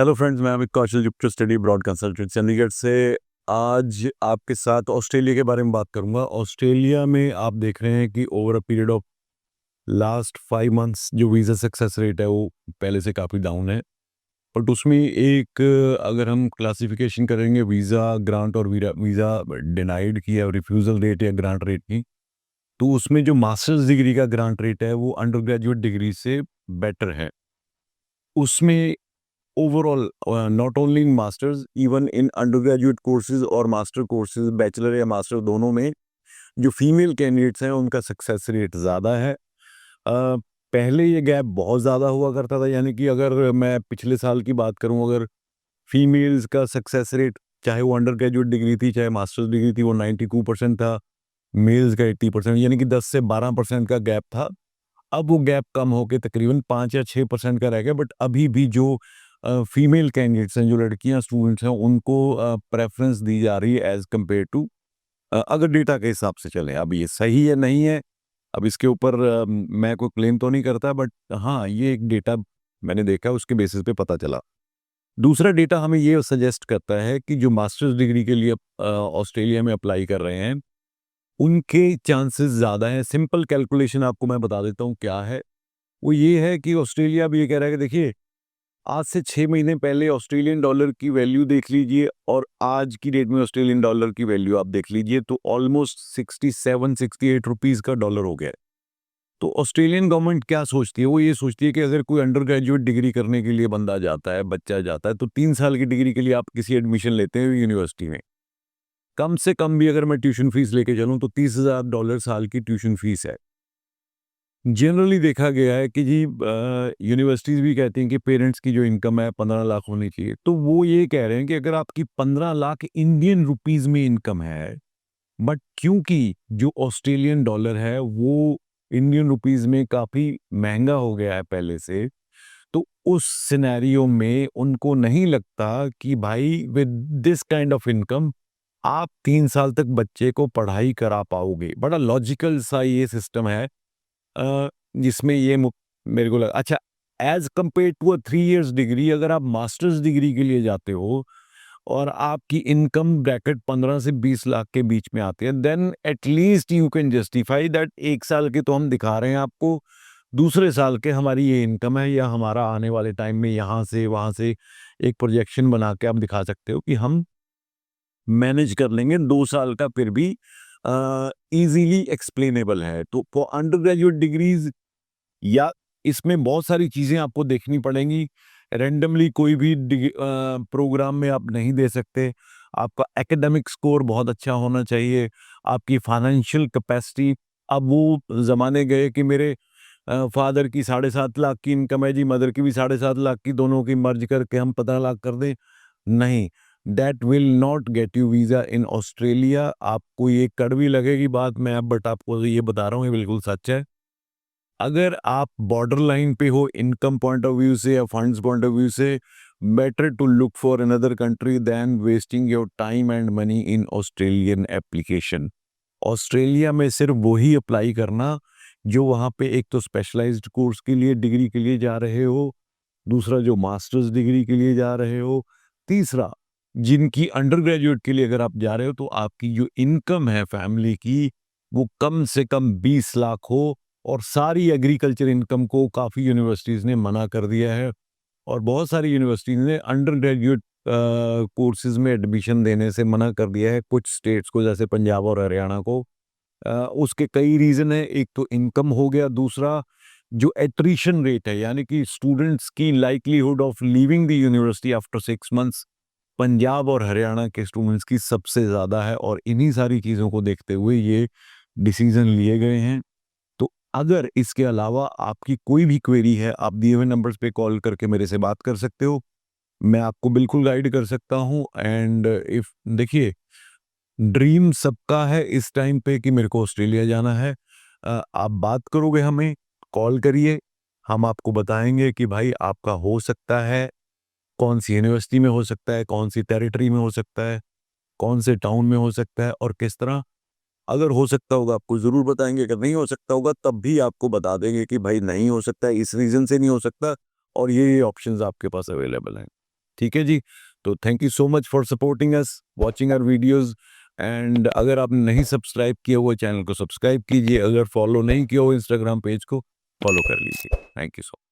Hello friends, मैं Amit Kaushal, Jupiter study broad consultant Chandigarh से। आज आपके साथ ऑस्ट्रेलिया के बारे में बात करूंगा। ऑस्ट्रेलिया में आप देख रहे हैं कि over a period of last 5 months जो वीज़ा सक्सेस रेट है वो पहले से काफ़ी डाउन है। बट उसमें एक अगर हम क्लासिफिकेशन करेंगे वीज़ा ग्रांट और वीज़ा डिनाइड की या रिफ्यूज़ल रेट या ग्रांट रेट की, तो उसमें जो मास्टर्स डिग्री का ग्रांट रेट है वो अंडर ग्रेजुएट डिग्री से बेटर है। उसमें overall not only in masters, even in undergraduate courses और मास्टर कोर्सेज, बैचलर या मास्टर दोनों में जो फीमेल कैंडिडेट्स हैं उनका सक्सेस रेट ज़्यादा है। पहले ये गैप बहुत ज़्यादा हुआ करता था, यानी कि अगर मैं पिछले साल की बात करूं, अगर फीमेल्स का सक्सेस रेट चाहे वो अंडर ग्रेजुएट डिग्री थी चाहे मास्टर्स डिग्री थी वो 92% था, मेल्स का 80%, यानी कि 10 से 12% का गैप था। अब वो गैप कम होके तकरीबन 5 या 6% का रह गया। बट अभी भी जो फीमेल कैंडिडेट्स हैं, जो लड़कियां स्टूडेंट्स हैं, उनको प्रेफरेंस दी जा रही है एज कम्पेयर टू, अगर डेटा के हिसाब से चलें। अब ये सही है नहीं है, अब इसके ऊपर मैं कोई क्लेम तो नहीं करता, बट हाँ, ये एक डेटा मैंने देखा, उसके बेसिस पे पता चला। दूसरा डेटा हमें ये सजेस्ट करता है कि जो मास्टर्स डिग्री के लिए ऑस्ट्रेलिया में अप्लाई कर रहे हैं उनके चांसेस ज़्यादा हैं। सिंपल कैलकुलेशन आपको मैं बता देता हूँ क्या है। वो ये है कि ऑस्ट्रेलिया भी ये कह रहा है कि देखिए, आज से 6 महीने पहले ऑस्ट्रेलियन डॉलर की वैल्यू देख लीजिए और आज की डेट में ऑस्ट्रेलियन डॉलर की वैल्यू आप देख लीजिए, तो ऑलमोस्ट 67-68 रुपीज़ का डॉलर हो गया है। तो ऑस्ट्रेलियन गवर्नमेंट क्या सोचती है? वो ये सोचती है कि अगर कोई अंडर ग्रेजुएट डिग्री करने के लिए बंदा जाता है, बच्चा जाता है, तो 3 साल की डिग्री के लिए आप किसी एडमिशन लेते हैं यूनिवर्सिटी में, कम से कम भी अगर मैं ट्यूशन फीस लेके चलूँ तो $30,000 साल की ट्यूशन फीस है। जनरली देखा गया है कि जी यूनिवर्सिटीज़ भी कहती हैं कि पेरेंट्स की जो इनकम है 15 लाख होनी चाहिए। तो वो ये कह रहे हैं कि अगर आपकी 15 लाख इंडियन रुपीस में इनकम है, बट क्योंकि जो ऑस्ट्रेलियन डॉलर है वो इंडियन रुपीस में काफ़ी महंगा हो गया है पहले से, तो उस सिनेरियो में उनको नहीं लगता कि भाई with this kind of income आप 3 साल तक बच्चे को पढ़ाई करा पाओगे। बड़ा लॉजिकल सा ये सिस्टम है, जिसमें ये मेरे को लगा अच्छा, as compare to a 3 years degree, अगर आप मास्टर्स डिग्री के लिए जाते हो और आपकी इनकम ब्रैकेट 15 से 20 लाख के बीच में आती है, then at least you can justify that 1 साल के तो हम दिखा रहे हैं आपको, दूसरे साल के हमारी ये इनकम है, या हमारा आने वाले टाइम में यहाँ से वहाँ से एक प्रोजेक्शन बना के आप दिखा सकते हो कि हम मैनेज कर लेंगे 2 साल का, फिर भी इजीली एक्सप्लेनेबल है। तो फॉर अंडर ग्रेजुएट डिग्रीज, या इसमें बहुत सारी चीज़ें आपको देखनी पड़ेंगी। रैंडमली कोई भी प्रोग्राम में आप नहीं दे सकते। आपका एकेडमिक स्कोर बहुत अच्छा होना चाहिए, आपकी फाइनेंशियल कैपेसिटी। अब वो ज़माने गए कि मेरे फादर की 7.5 लाख की इनकम है जी, मदर की भी 7.5 लाख की, दोनों की मर्ज करके हम 15 लाख कर दें, नहीं, that will not get you visa in Australia. आपको ये कड़वी लगेगी बात, मैं अब बट आपको ये बता रहा हूँ, ये बिल्कुल सच है। अगर आप बॉर्डर लाइन पे हो इनकम पॉइंट ऑफ व्यू से या फंड्स पॉइंट ऑफ व्यू से, better to look for another country than wasting your time and money in Australian application. Australia में सिर्फ वही अप्लाई करना जो वहाँ पे एक तो स्पेशलाइज्ड कोर्स के लिए डिग्री के लिए जा रहे हो, दूसरा जो मास्टर्स डिग्री के लिए जा रहे हो, तीसरा जिनकी अंडर ग्रेजुएट के लिए अगर आप जा रहे हो तो आपकी जो इनकम है फैमिली की वो कम से कम 20 लाख हो। और सारी एग्रीकल्चर इनकम को काफ़ी यूनिवर्सिटीज़ ने मना कर दिया है, और बहुत सारी यूनिवर्सिटीज़ ने अंडर ग्रेजुएट कोर्सेज में एडमिशन देने से मना कर दिया है, कुछ स्टेट्स को जैसे पंजाब और हरियाणा को। उसके कई रीज़न है, एक तो इनकम हो गया, दूसरा जो एट्रिशन रेट है, यानी कि स्टूडेंट्स की likelihood of leaving the university after 6 months, Punjab और हरियाणा के स्टूडेंट्स की सबसे ज़्यादा है, और इन्हीं सारी चीज़ों को देखते हुए ये डिसीजन लिए गए हैं। तो अगर इसके अलावा आपकी कोई भी क्वेरी है, आप दिए हुए नंबर्स पे कॉल करके मेरे से बात कर सकते हो, मैं आपको बिल्कुल गाइड कर सकता हूँ। एंड इफ देखिए, ड्रीम सबका है इस टाइम पे कि मेरे को ऑस्ट्रेलिया जाना है। आप बात करोगे, हमें कॉल करिए, हम आपको बताएंगे कि भाई आपका हो सकता है, कौन सी यूनिवर्सिटी में हो सकता है, कौन सी टेरिटरी में हो सकता है, कौन से टाउन में हो सकता है और किस तरह। अगर हो सकता होगा आपको ज़रूर बताएंगे, अगर नहीं हो सकता होगा तब भी आपको बता देंगे कि भाई नहीं हो सकता है, इस रीज़न से नहीं हो सकता, और ये ऑप्शंस आपके पास अवेलेबल हैं। ठीक है जी। तो thank you so much for supporting us, watching our videos. And अगर आपने नहीं सब्सक्राइब किया हुआ चैनल को सब्सक्राइब कीजिए, अगर फॉलो नहीं किया हो इंस्टाग्राम पेज को फॉलो कर लीजिए। Thank you so much.